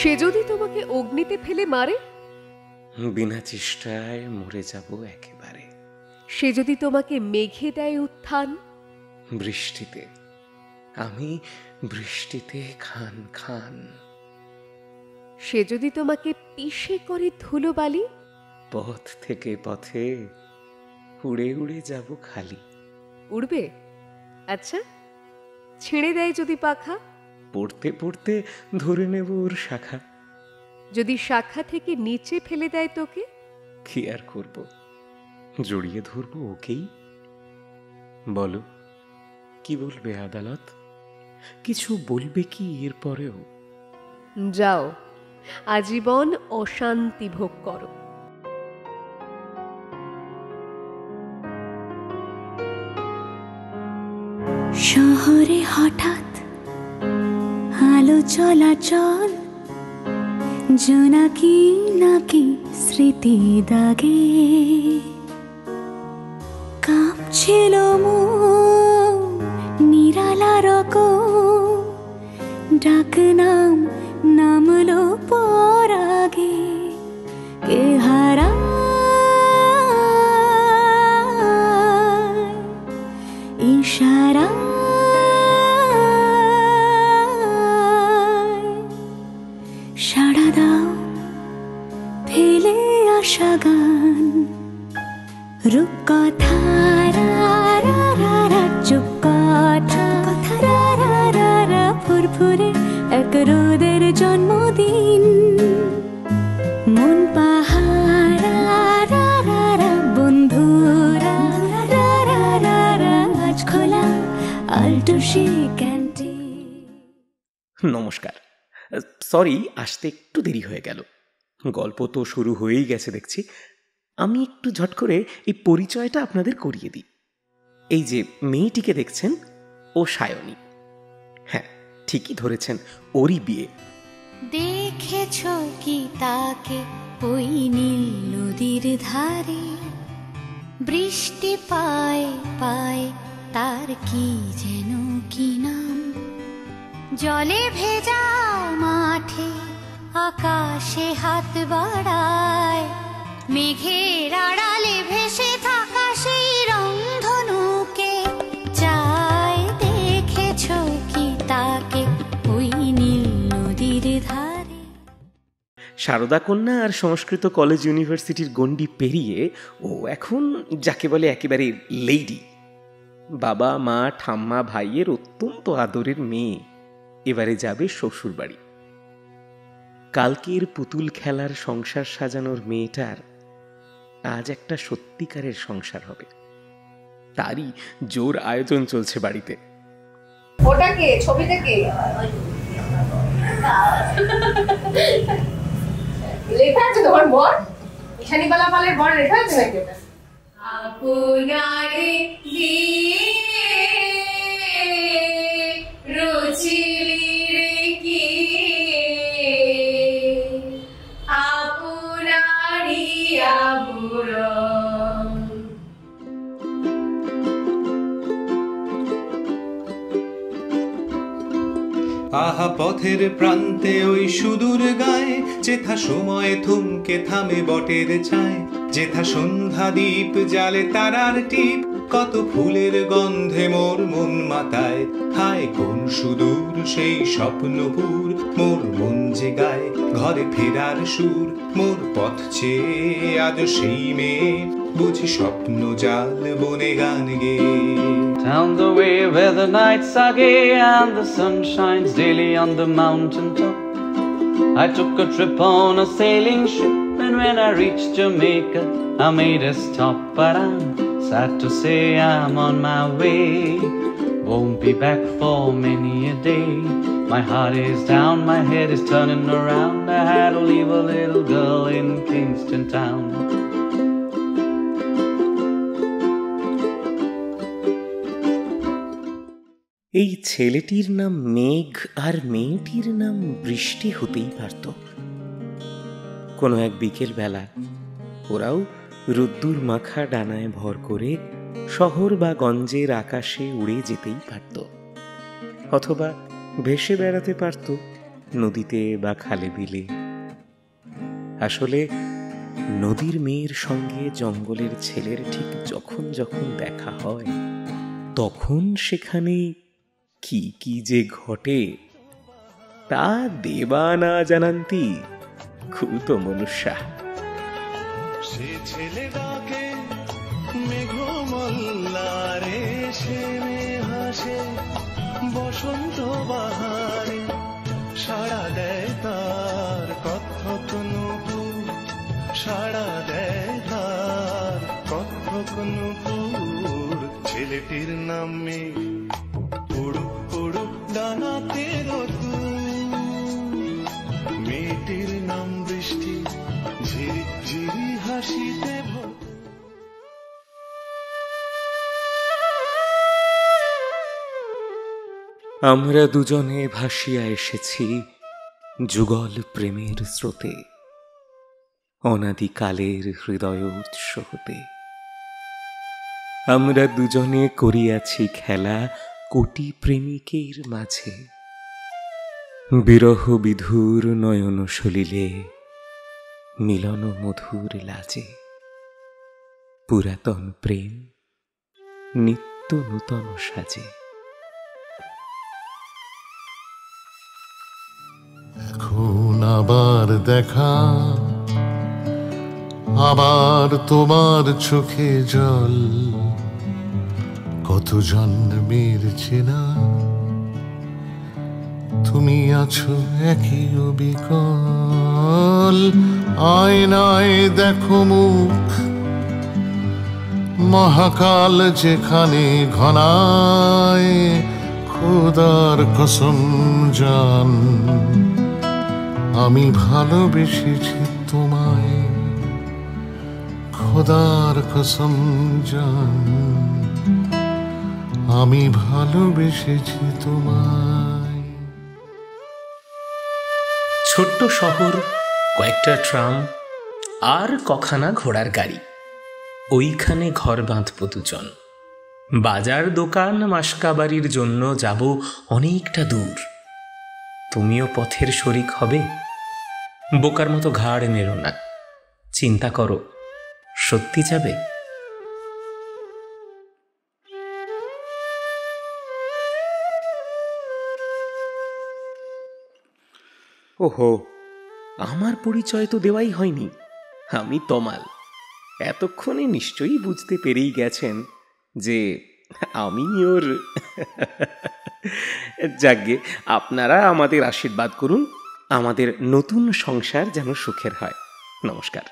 সে যদি তোমাকে অগ্নিতে ফেলে মারে? বিনা চেষ্টায় মরে যাব একেবারে। সে যদি তোমাকে মেঘে দেয় উত্থান? বৃষ্টিতে, আমি বৃষ্টিতে খান খান। সে যদি তোমাকে পিষে করে ধুলোবালি? পথ থেকে পথে উড়ে উড়ে যাব খালি। উড়বে? আচ্ছা, ছিঁড়ে দেয় যদি পাখা? পড়তে পড়তে ধরে নেব ওর শাখা। যদি শাখা থেকে নিচে ফেলে দেয় তোকে? কি আর করব, জড়িয়ে ধরবো ওকেই। বলো, কি বলবে আদালত? কিছু বলবে কি এরপরেও? যাও, আজীবন অশান্তি ভোগ করো। শহরে হঠাৎ আলো চলাচল, জোনাকি নাকি স্মৃতি দাগে, কাঁপছিল মন নিরালা রকম, ডাক নাম নামলো পরাগে, কে হারা ইশারা সাড়া দাও ফেলে আসা গান, রূপকথা চুপ কথা ফুরফুরে এক রোদের জন্মদিন, মন পাহাড় বন্ধুরা আজ খোলা আলটুসি ক্যান্টিন। নমস্কার, সরি আসতে একটু দেরি হয়ে গেল। গল্প তো শুরু হয়েই গেছে দেখছি। আমি একটু ঝট করে এই পরিচয়টা আপনাদের করিয়ে দিই। এই যে মেয়েটিকে দেখছেন, ও সায়নী। হ্যাঁ, ঠিকই ধরেছেন, ওরই বিয়ে। দেখেছ কি তাকে ওই নীল নদীর ধারে, বৃষ্টি পায় পায় তার কি যেন কি নাম, জলে ভেজা মাঠে আকাশে হাত বাড়ায়, মেঘের আড়ালে ভেসে থাকা সেই রংধনুকে চায়। দেখেছ কি তাকে ওই নীল নদীর ধারে। সারদা কন্যা আর সংস্কৃত কলেজ ইউনিভার্সিটির গণ্ডি পেরিয়ে ও এখন যাকে বলে একেবারে লেডি। বাবা মা ঠাম্মা ভাইয়ের অত্যন্ত আদরের মেয়ে এবারে যাবে শ্বশুর বাড়ি। কালকের পুতুল খেলার সংসার সাজানোর মেয়েটার আজ একটা সত্যিকারের সংসার হবে, তারই জোর আয়োজন চলছে বাড়িতে। ওটা কে? ছবিটা কে? লেখা আছে তোমার বর? ঈশানী বালা পালের বর লেখা আছে নাকি ওটা? আপনারে দিয়ে রুচিলি রে কি আপনারি আবরণ। আহা পথের প্রান্তে ওই সুদূর গায়ে, যেথা সময় থমকে থামে বটের ছায়, যেথা সন্ধ্যা দ্বীপ জালে তারার টিপ, কত ফুলের গন্ধে মোর মন মাতায়। হায় কোন সুদূর সেই স্বপ্নপুর, মোর মন যে গায় ঘরে ফেরার সুর, মোর পথ চেয়ে আজ সেই মেয়ে বুঝি স্বপ্ন জাল বনে গান গেয়ে। Down the way where the nights are gay and the sun shines daily on the mountain top, I took a trip on a sailing ship, and when I reached Jamaica I made a stop. But I'm sad to say I'm on my way, won't be back for many a day. My heart is down, my head is turning around, I had to leave a little girl in Kingston town. এই ছেলেটির নাম মেঘ আর মেয়েটির নাম বৃষ্টি হতেই পারত। কোনো এক বিকেল বেলা ওরাও রোদ্দুর মাখা ডানায় ভর করে শহর বা গঞ্জের আকাশে উড়ে যেতেই পারত, অথবা ভেসে বেড়াতে পারত নদীতে বা খালে বিলে। আসলে নদীর মেয়ের সঙ্গে জঙ্গলের ছেলের ঠিক যখন যখন দেখা হয়, তখন সেখানে কি কি যে ঘটে তা দেবা না জানান্তি খুত মনুষ্যা। সে ছেলে ডাকে মেঘমল্লারে, সে হাসে বসন্ত বাহারে, সাড়া দেয় তার কত্থক নুপুর, সাড়া দেয় তার কত্থক নুপুর। ছেলেটির নাম মেঘ, উড়ুক উড়ুক ডানাতে রোদ্দুর, মেয়েটির নাম বৃষ্টি, ঝিরি ঝিরি হাসিতে ভর। আমরা দুজনে ভাসিয়া এসেছি যুগল প্রেমের স্রোতে, অনাদিকালের হৃদয় উৎস হতে। আমরা দুজনে করিয়াছি খেলা কোটি প্রেমিকের মাঝে, বিরহ বিধুর নয়ন সলিলে, মিলন মধুর লাজে। পুরাতন প্রেম নিত্য নূতন সাজে। এখন আবার দেখা, আবার তোমার চোখে জল, কত জন্মের চেনা তুমি আছো একই অবিকল। আয়নায় দেখো মুখ, মহাকাল যেখানে ঘনায়, খোদার কসম জান আমি ভালোবেসেছি তোমায়, খোদার কসম জান আমি ভালোবেসেছি তোমায়। ছোট্ট শহর, কয়েকটা ট্রাম আর কখানা ঘোড়ার গাড়ি, ওইখানে ঘর বাঁধব দুজন। বাজার দোকান মাসকাবাড়ির জন্য যাব অনেকটা দূর। তুমিও পথের শরিক হবে। বোকার মতো ঘাড় নেড়ো না, চিন্তা করো সত্যি যাবে। ওহো, আমার পরিচয় তো দেওয়াই হয়নি। আমি তমাল। এতক্ষণে নিশ্চয়ই বুঝতে পেরেই গেছেন যে আমি ওর যাগ্গে, আপনারা আমাদের আশীর্বাদ করুন, আমাদের নতুন সংসার যেন সুখের হয়। নমস্কার।